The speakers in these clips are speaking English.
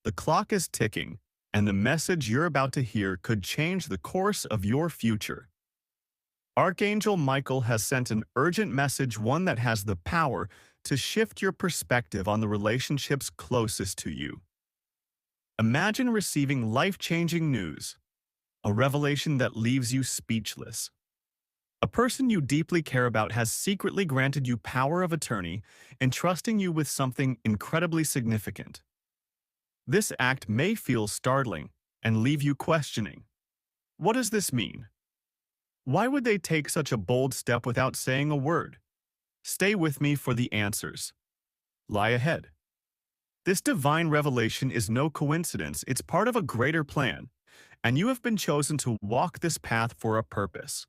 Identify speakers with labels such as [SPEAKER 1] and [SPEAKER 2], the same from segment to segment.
[SPEAKER 1] The clock is ticking, and the message you're about to hear could change the course of your future. Archangel Michael has sent an urgent message, one that has the power to shift your perspective on the relationships closest to you. Imagine receiving life-changing news, a revelation that leaves you speechless. A person you deeply care about has secretly granted you power of attorney, entrusting you with something incredibly significant. This act may feel startling and leave you questioning. What does this mean? Why would they take such a bold step without saying a word? Stay with me for the answers. Lie ahead. This divine revelation is no coincidence, it's part of a greater plan, and you have been chosen to walk this path for a purpose.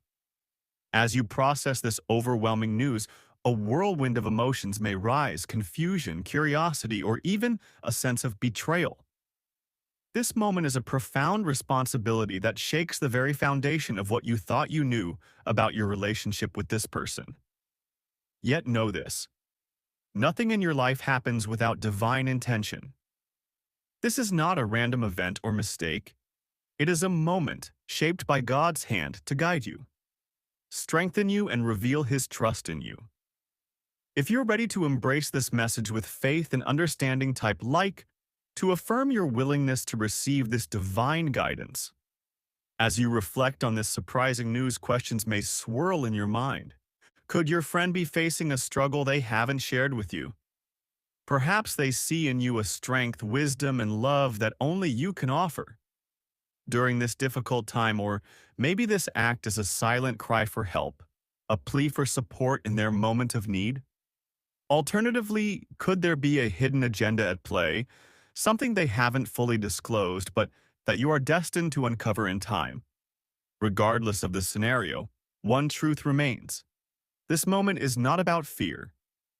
[SPEAKER 1] As you process this overwhelming news, a whirlwind of emotions may rise: confusion, curiosity, or even a sense of betrayal. This moment is a profound responsibility that shakes the very foundation of what you thought you knew about your relationship with this person. Yet know this: nothing in your life happens without divine intention. This is not a random event or mistake. It is a moment shaped by God's hand to guide you, strengthen you, and reveal His trust in you. If you're ready to embrace this message with faith and understanding, type like to affirm your willingness to receive this divine guidance. As you reflect on this surprising news, questions may swirl in your mind. Could your friend be facing a struggle they haven't shared with you? Perhaps they see in you a strength, wisdom, and love that only you can offer. During this difficult time, or maybe this act is a silent cry for help, a plea for support in their moment of need. Alternatively, could there be a hidden agenda at play, something they haven't fully disclosed but that you are destined to uncover in time? Regardless of the scenario, one truth remains: this moment is not about fear,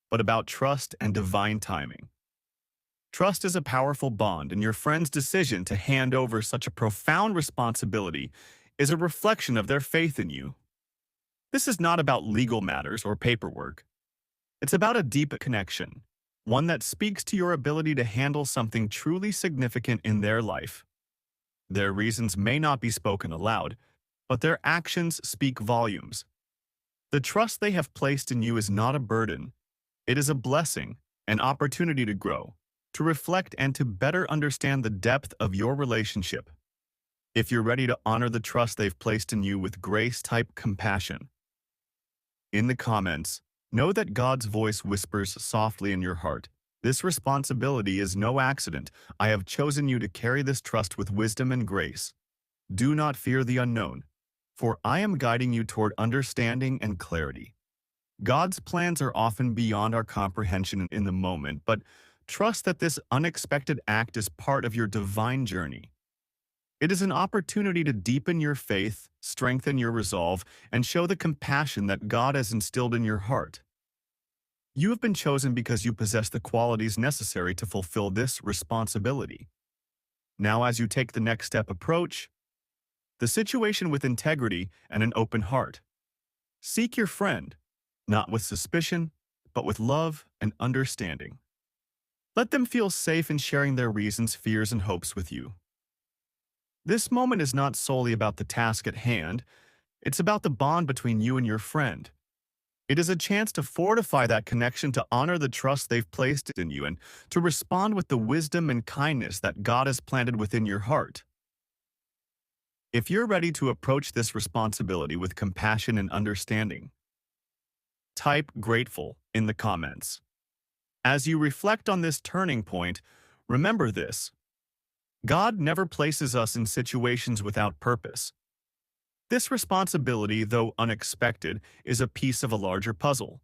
[SPEAKER 1] but about trust and divine timing. Trust is a powerful bond, and your friend's decision to hand over such a profound responsibility is a reflection of their faith in you. This is not about legal matters or paperwork. It's about a deep connection, one that speaks to your ability to handle something truly significant in their life. Their reasons may not be spoken aloud, but their actions speak volumes. The trust they have placed in you is not a burden. It is a blessing, an opportunity to grow, to reflect, and to better understand the depth of your relationship. If you're ready to honor the trust they've placed in you with grace, type compassion. In the comments, know that God's voice whispers softly in your heart: this responsibility is no accident. I have chosen you to carry this trust with wisdom and grace. Do not fear the unknown, for I am guiding you toward understanding and clarity. God's plans are often beyond our comprehension in the moment, but trust that this unexpected act is part of your divine journey. It is an opportunity to deepen your faith, strengthen your resolve, and show the compassion that God has instilled in your heart. You have been chosen because you possess the qualities necessary to fulfill this responsibility. Now, as you take the next step, approach the situation with integrity and an open heart. Seek your friend, not with suspicion, but with love and understanding. Let them feel safe in sharing their reasons, fears, and hopes with you. This moment is not solely about the task at hand. It's about the bond between you and your friend. It is a chance to fortify that connection, to honor the trust they've placed in you, and to respond with the wisdom and kindness that God has planted within your heart. If you're ready to approach this responsibility with compassion and understanding, type grateful in the comments. As you reflect on this turning point, remember this: God never places us in situations without purpose. This responsibility, though unexpected, is a piece of a larger puzzle.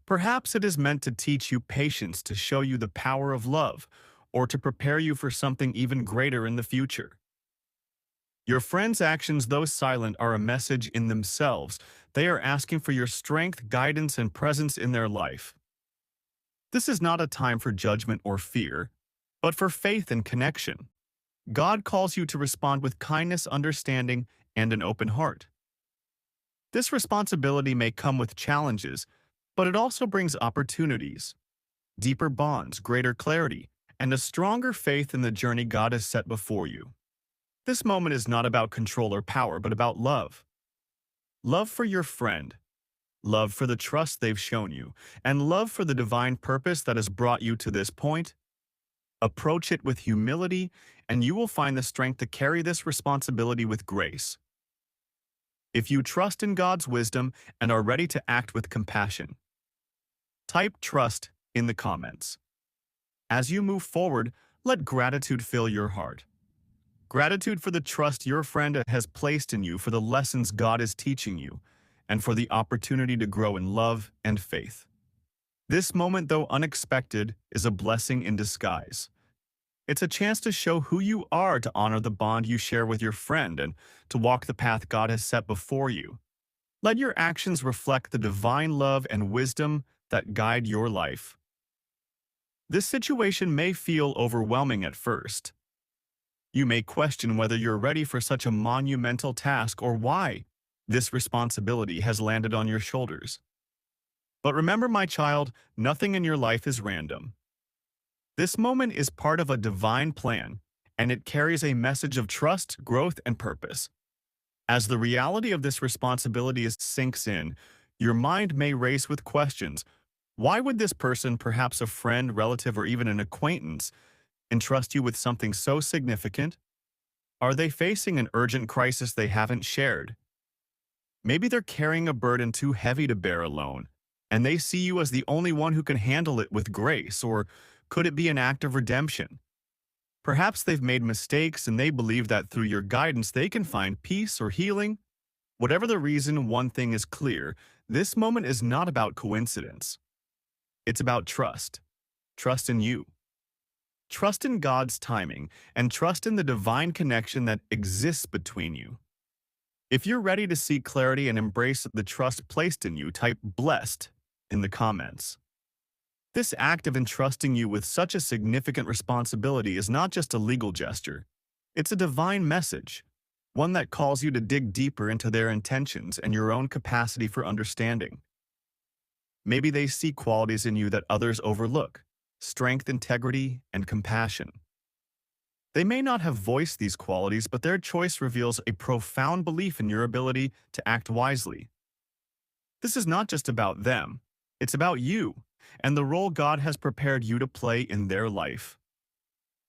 [SPEAKER 1] Perhaps it is meant to teach you patience, to show you the power of love, or to prepare you for something even greater in the future. Your friend's actions, though silent, are a message in themselves. They are asking for your strength, guidance, and presence in their life. This is not a time for judgment or fear, but for faith and connection. God calls you to respond with kindness, understanding, and an open heart. This responsibility may come with challenges, but it also brings opportunities, deeper bonds, greater clarity, and a stronger faith in the journey God has set before you. This moment is not about control or power, but about love. Love for your friend, love for the trust they've shown you, and love for the divine purpose that has brought you to this point. Approach it with humility, and you will find the strength to carry this responsibility with grace. If you trust in God's wisdom and are ready to act with compassion, type trust in the comments. As you move forward, let gratitude fill your heart. Gratitude for the trust your friend has placed in you, for the lessons God is teaching you, and for the opportunity to grow in love and faith. This moment, though unexpected, is a blessing in disguise. It's a chance to show who you are, to honor the bond you share with your friend, and to walk the path God has set before you. Let your actions reflect the divine love and wisdom that guide your life. This situation may feel overwhelming at first. You may question whether you're ready for such a monumental task or why this responsibility has landed on your shoulders. But remember, my child, nothing in your life is random. This moment is part of a divine plan, and it carries a message of trust, growth, and purpose. As the reality of this responsibility sinks in, your mind may race with questions. Why would this person, perhaps a friend, relative, or even an acquaintance, entrust you with something so significant? Are they facing an urgent crisis they haven't shared? Maybe they're carrying a burden too heavy to bear alone, and they see you as the only one who can handle it with grace. Or could it be an act of redemption? Perhaps they've made mistakes and they believe that through your guidance they can find peace or healing. Whatever the reason, one thing is clear: this moment is not about coincidence. It's about trust. Trust in you. Trust in God's timing, and trust in the divine connection that exists between you. If you're ready to seek clarity and embrace the trust placed in you, type blessed in the comments. This act of entrusting you with such a significant responsibility is not just a legal gesture. It's a divine message, one that calls you to dig deeper into their intentions and your own capacity for understanding. Maybe they see qualities in you that others overlook: strength, integrity, and compassion. They may not have voiced these qualities, but their choice reveals a profound belief in your ability to act wisely. This is not just about them, it's about you and the role God has prepared you to play in their life.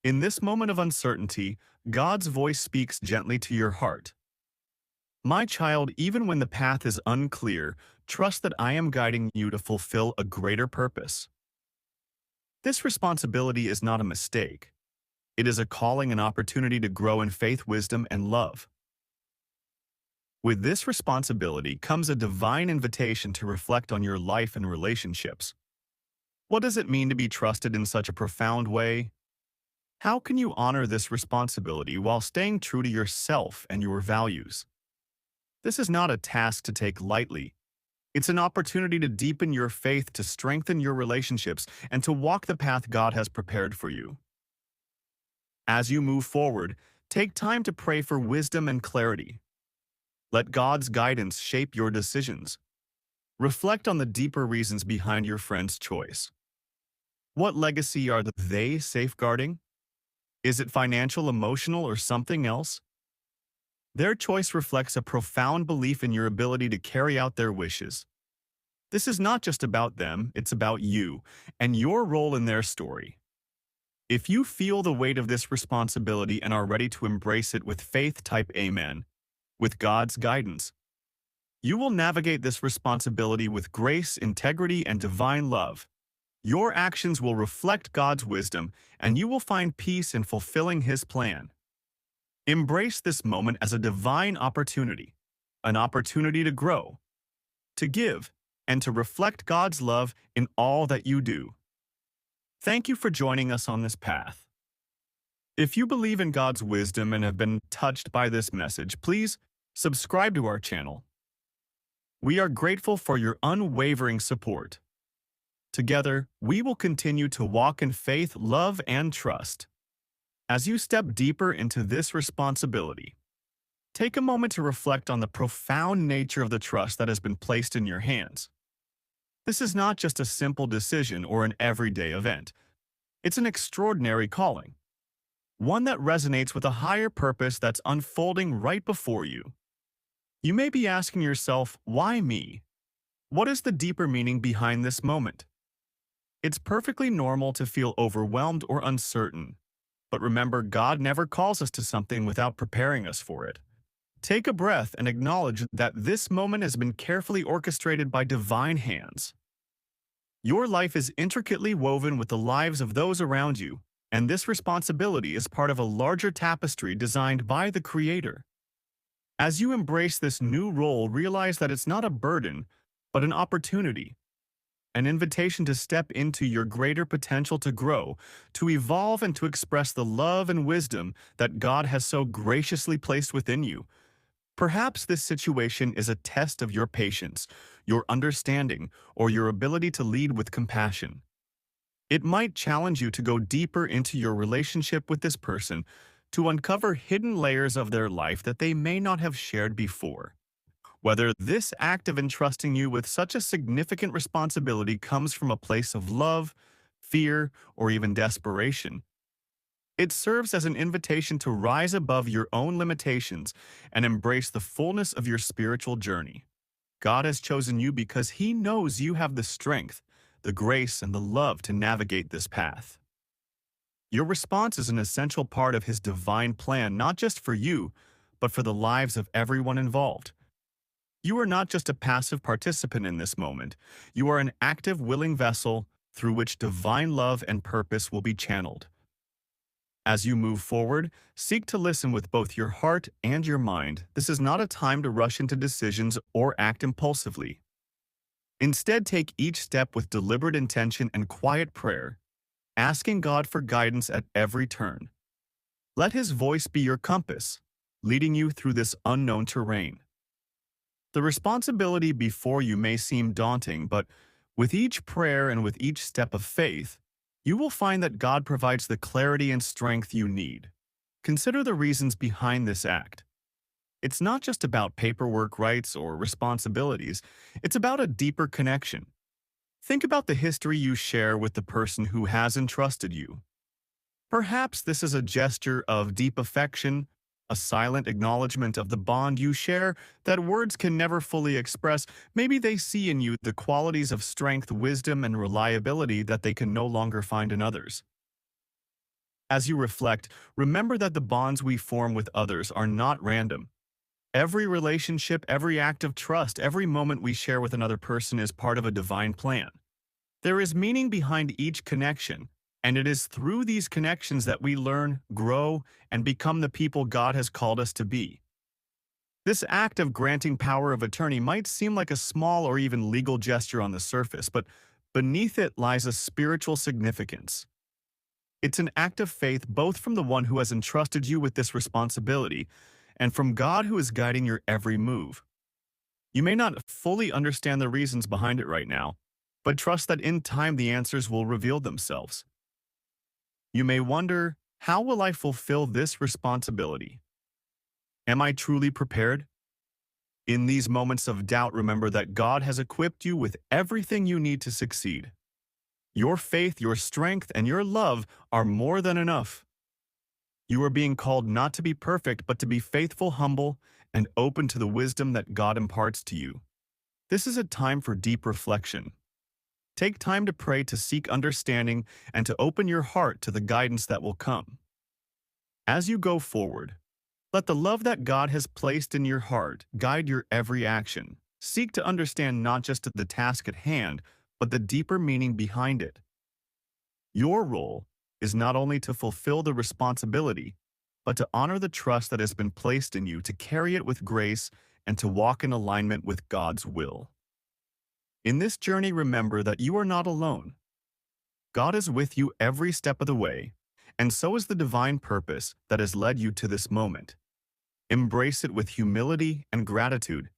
[SPEAKER 1] In this moment of uncertainty, God's voice speaks gently to your heart. My child, even when the path is unclear, trust that I am guiding you to fulfill a greater purpose. This responsibility is not a mistake. It is a calling and opportunity to grow in faith, wisdom, and love. With this responsibility comes a divine invitation to reflect on your life and relationships. What does it mean to be trusted in such a profound way? How can you honor this responsibility while staying true to yourself and your values? This is not a task to take lightly. It's an opportunity to deepen your faith, to strengthen your relationships, and to walk the path God has prepared for you. As you move forward, take time to pray for wisdom and clarity. Let God's guidance shape your decisions. Reflect on the deeper reasons behind your friend's choice. What legacy are they safeguarding? Is it financial, emotional, or something else? Their choice reflects a profound belief in your ability to carry out their wishes. This is not just about them, it's about you and your role in their story. If you feel the weight of this responsibility and are ready to embrace it with faith, type Amen. With God's guidance, you will navigate this responsibility with grace, integrity, and divine love. Your actions will reflect God's wisdom, and you will find peace in fulfilling His plan. Embrace this moment as a divine opportunity, an opportunity to grow, to give, and to reflect God's love in all that you do. Thank you for joining us on this path. If you believe in God's wisdom and have been touched by this message, please subscribe to our channel. We are grateful for your unwavering support. Together, we will continue to walk in faith, love, and trust. As you step deeper into this responsibility, take a moment to reflect on the profound nature of the trust that has been placed in your hands. This is not just a simple decision or an everyday event. It's an extraordinary calling, one that resonates with a higher purpose that's unfolding right before you. You may be asking yourself, why me? What is the deeper meaning behind this moment? It's perfectly normal to feel overwhelmed or uncertain. But remember, God never calls us to something without preparing us for it. Take a breath and acknowledge that this moment has been carefully orchestrated by divine hands. Your life is intricately woven with the lives of those around you, and this responsibility is part of a larger tapestry designed by the Creator. As you embrace this new role, realize that it's not a burden, but an opportunity, an invitation to step into your greater potential to grow, to evolve, and to express the love and wisdom that God has so graciously placed within you. Perhaps this situation is a test of your patience, your understanding, or your ability to lead with compassion. It might challenge you to go deeper into your relationship with this person, to uncover hidden layers of their life that they may not have shared before. Whether this act of entrusting you with such a significant responsibility comes from a place of love, fear, or even desperation, it serves as an invitation to rise above your own limitations and embrace the fullness of your spiritual journey. God has chosen you because He knows you have the strength, the grace, and the love to navigate this path. Your response is an essential part of His divine plan, not just for you, but for the lives of everyone involved. You are not just a passive participant in this moment. You are an active, willing vessel through which divine love and purpose will be channeled. As you move forward, seek to listen with both your heart and your mind. This is not a time to rush into decisions or act impulsively. Instead, take each step with deliberate intention and quiet prayer, asking God for guidance at every turn. Let His voice be your compass, leading you through this unknown terrain. The responsibility before you may seem daunting, but with each prayer and with each step of faith, you will find that God provides the clarity and strength you need. Consider the reasons behind this act. It's not just about paperwork rights or responsibilities, it's about a deeper connection. Think about the history you share with the person who has entrusted you. Perhaps this is a gesture of deep affection, a silent acknowledgement of the bond you share that words can never fully express. Maybe they see in you the qualities of strength, wisdom, and reliability that they can no longer find in others. As you reflect, remember that the bonds we form with others are not random. Every relationship, every act of trust, every moment we share with another person is part of a divine plan. There is meaning behind each connection, and it is through these connections that we learn, grow, and become the people God has called us to be. This act of granting power of attorney might seem like a small or even legal gesture on the surface, but beneath it lies a spiritual significance. It's an act of faith both from the one who has entrusted you with this responsibility and from God who is guiding your every move. You may not fully understand the reasons behind it right now, but trust that in time the answers will reveal themselves. You may wonder, how will I fulfill this responsibility? Am I truly prepared? In these moments of doubt, remember that God has equipped you with everything you need to succeed. Your faith, your strength, and your love are more than enough. You are being called not to be perfect, but to be faithful, humble, and open to the wisdom that God imparts to you. This is a time for deep reflection. Take time to pray, to seek understanding, and to open your heart to the guidance that will come. As you go forward, let the love that God has placed in your heart guide your every action. Seek to understand not just the task at hand, but the deeper meaning behind it. Your role is not only to fulfill the responsibility, but to honor the trust that has been placed in you, to carry it with grace, and to walk in alignment with God's will. In this journey, remember that you are not alone. God is with you every step of the way, and so is the divine purpose that has led you to this moment. Embrace it with humility and gratitude,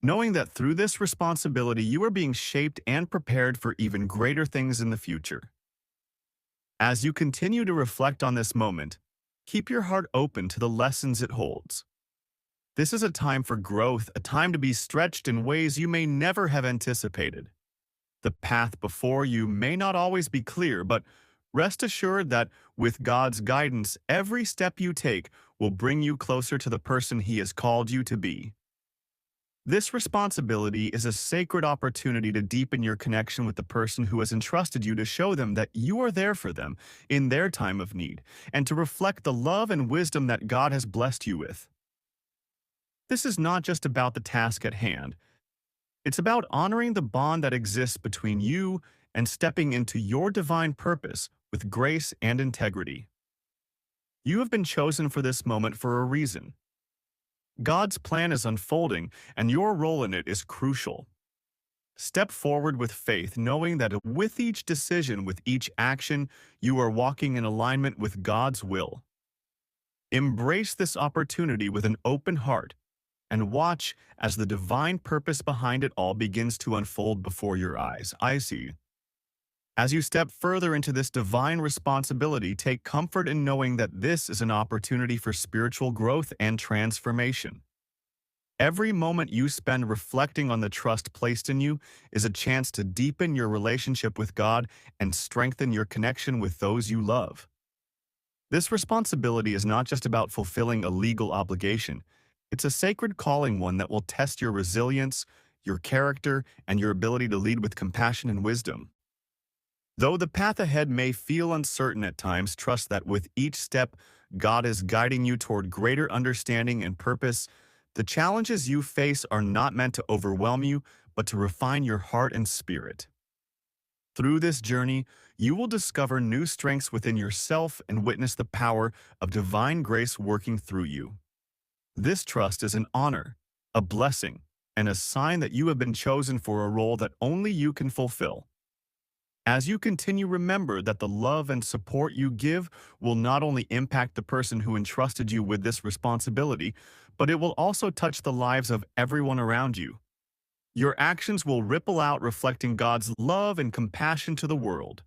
[SPEAKER 1] knowing that through this responsibility you are being shaped and prepared for even greater things in the future. As you continue to reflect on this moment, keep your heart open to the lessons it holds. This is a time for growth, a time to be stretched in ways you may never have anticipated. The path before you may not always be clear, but Rest assured that with God's guidance, every step you take will bring you closer to the person He has called you to be. This responsibility is a sacred opportunity to deepen your connection with the person who has entrusted you, to show them that you are there for them in their time of need, and to reflect the love and wisdom that God has blessed you with. This is not just about the task at hand. It's about honoring the bond that exists between you and stepping into your divine purpose with grace and integrity. You have been chosen for this moment for a reason. God's plan is unfolding, and your role in it is crucial. Step forward with faith, knowing that with each decision, with each action, you are walking in alignment with God's will. Embrace this opportunity with an open heart and watch as the divine purpose behind it all begins to unfold before your eyes. I see. As you step further into this divine responsibility, take comfort in knowing that this is an opportunity for spiritual growth and transformation. Every moment you spend reflecting on the trust placed in you is a chance to deepen your relationship with God and strengthen your connection with those you love. This responsibility is not just about fulfilling a legal obligation. It's a sacred calling, one that will test your resilience, your character, and your ability to lead with compassion and wisdom. Though the path ahead may feel uncertain at times, trust that with each step, God is guiding you toward greater understanding and purpose. The challenges you face are not meant to overwhelm you, but to refine your heart and spirit. Through this journey, you will discover new strengths within yourself and witness the power of divine grace working through you. This trust is an honor, a blessing, and a sign that you have been chosen for a role that only you can fulfill. As you continue, remember that the love and support you give will not only impact the person who entrusted you with this responsibility, but it will also touch the lives of everyone around you. Your actions will ripple out, reflecting God's love and compassion to the world.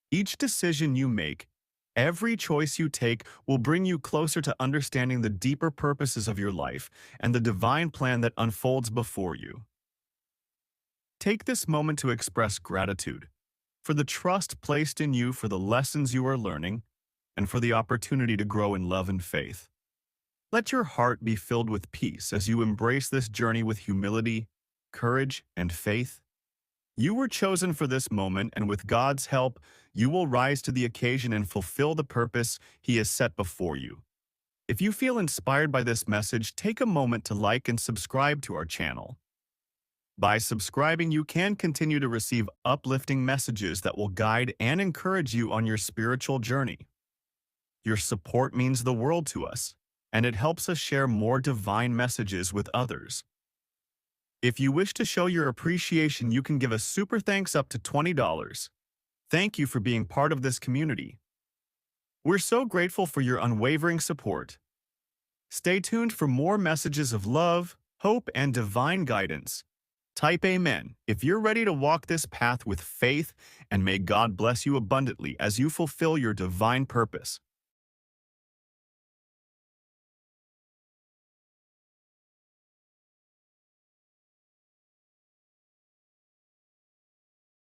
[SPEAKER 1] Each decision you make, every choice you take, will bring you closer to understanding the deeper purposes of your life and the divine plan that unfolds before you. Take this moment to express gratitude for the trust placed in you, for the lessons you are learning, and for the opportunity to grow in love and faith. Let your heart be filled with peace as you embrace this journey with humility, courage, and faith. You were chosen for this moment, and with God's help, you will rise to the occasion and fulfill the purpose He has set before you. If you feel inspired by this message, take a moment to like and subscribe to our channel. By subscribing, you can continue to receive uplifting messages that will guide and encourage you on your spiritual journey. Your support means the world to us, and it helps us share more divine messages with others. If you wish to show your appreciation, you can give a super thanks up to $20. Thank you for being part of this community. We're so grateful for your unwavering support. Stay tuned for more messages of love, hope, and divine guidance. Type Amen if you're ready to walk this path with faith, and may God bless you abundantly as you fulfill your divine purpose.